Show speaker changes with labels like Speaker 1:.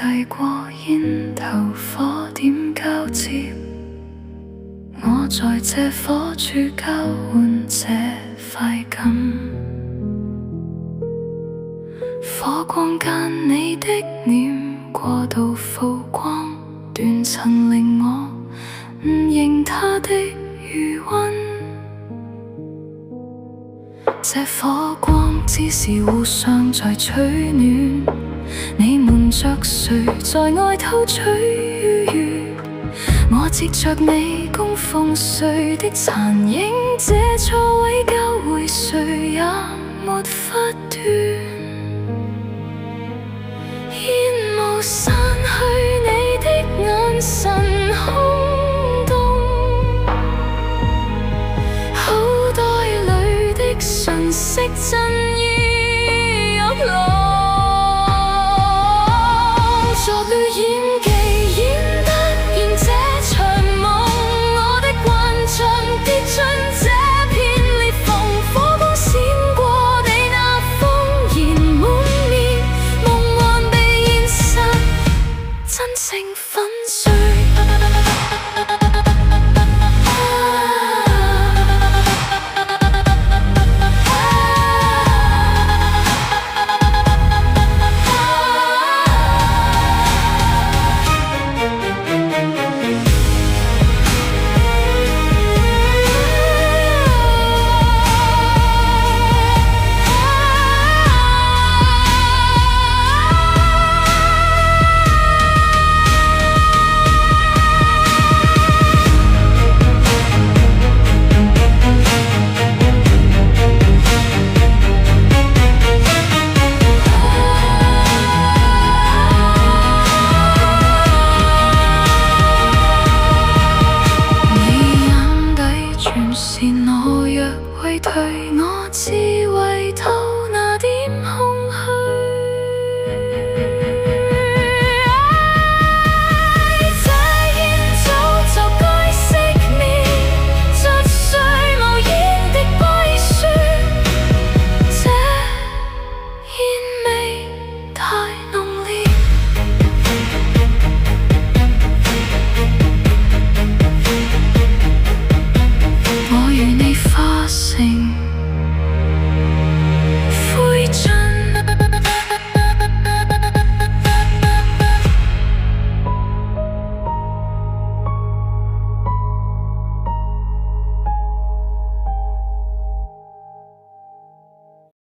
Speaker 1: 遞過煙頭，火點交接，我在這火柱交換這快感。火光間你的臉過度曝光，斷層令我誤認它的餘溫。這火光只是互相在取暖，你瞞着誰在外偷取愉悅？我接着你供奉誰的殘影，這錯位交匯誰也沒法斷。煙霧散去，你的眼神空洞，口袋裡的訊息真